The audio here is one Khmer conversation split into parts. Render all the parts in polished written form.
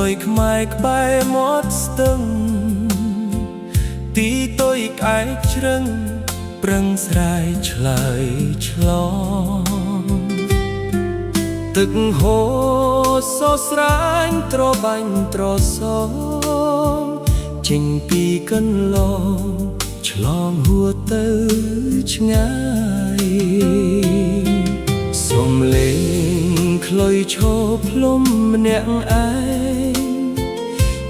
យខ្មៅក្បែរមាត់ស្ទឹងទីទុយក្អែកជ្រឹងប្រឹងស្រែកឆ្លើយឆ្លងទឹកហូរសស្រាញ់ត្របាញ់ត្រសមចេញពីកន្លងឆ្លងហួរទៅឆ្ងាយសុំលេងខ្លុយឈរភ្លុំម្នាក់ឯង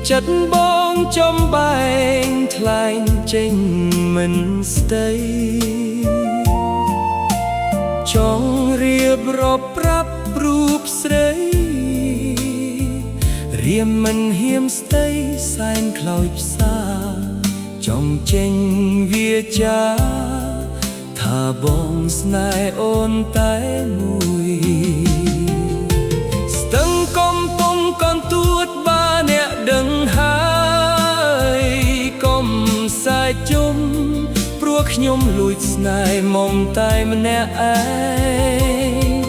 ចិត្តបងចំបែងថ្លែងចេញមិនស្ដីចង់រៀបរាប់ប្រាប់រូបស្រីរៀមមិនហ៊ានស្ដីសែនខ្លោចផ្សាចង់ចេញវាចាថាបងស្នេហ៍អូនតែមួយស្ទឹងកំពុងកន្ទួតបាអ្នកដឹងហើយកុំសាយជុំព្រោះខ្ញុំលួចស្នេហ៍មុំតែម្នាក់ឯង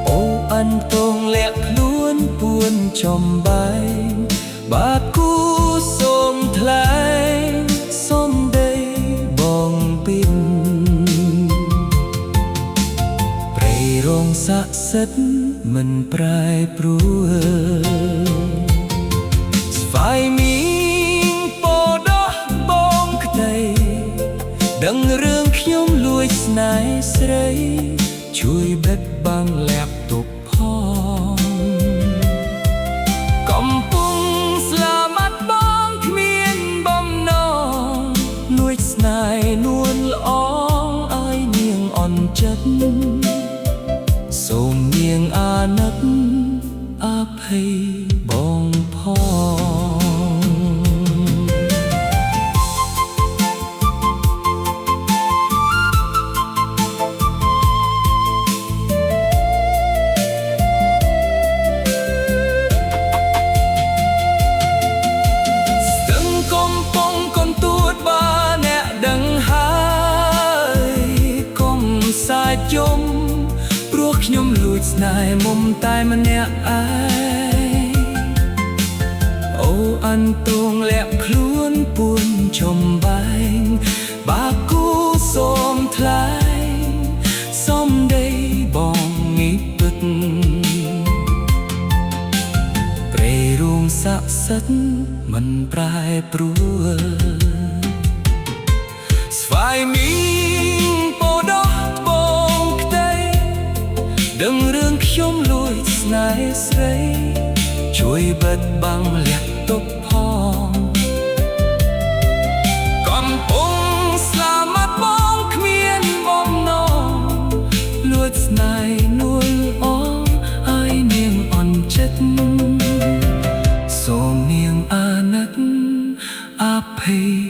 អូអានតងលាក់ខ្លួនពួនចំបែងបាគូសូមថ្លែងសូមដីបងពីនព្រៃរងស័ក្តិសិទ្ធិមិនប្រែប្រួលស្វាយមីងពោដោះបងក្ដីដឹងរឿងខ្ញុំលួចស្នេហ៍ស្រីជួយបិទបាំងលាក់ទុកផងកំពុងស្លាមាត់បងគ្មានបំណងលួចស្នេហ៍នួនល្អងឲ្យនាងអន់ចិត្តសូមនាងអាណិតអភ័យបងផងស្ទឹងកំពុងកន្ទួតបាអ្នកដឹងហើយកុំសាយជុំព្រោះខ្ញុំលួចស្នេហ៍មុំតែម្នាក់ឯងអូអានតងលាក់ខ្លួនពួនចំបែងបាគូសូមថ្លែងសូមដីបងងីពិតព្រៃរូងស័ក្តិសិទ្ធិមិនប្រែប្រួលស្វាយមីងពោដោះបងក្ដីដឹងរឿងខ្ញុំលួចស្នេហ៍ស្រីជួយបិទបាំងលាក់ទុកផងកំពុងស្លាមាត់បងគ្មានបំណងលួចស្នេហ៍នួនអងឲ្យនាងអន់ចិត្តសូមនាងអាណិតអភ័យ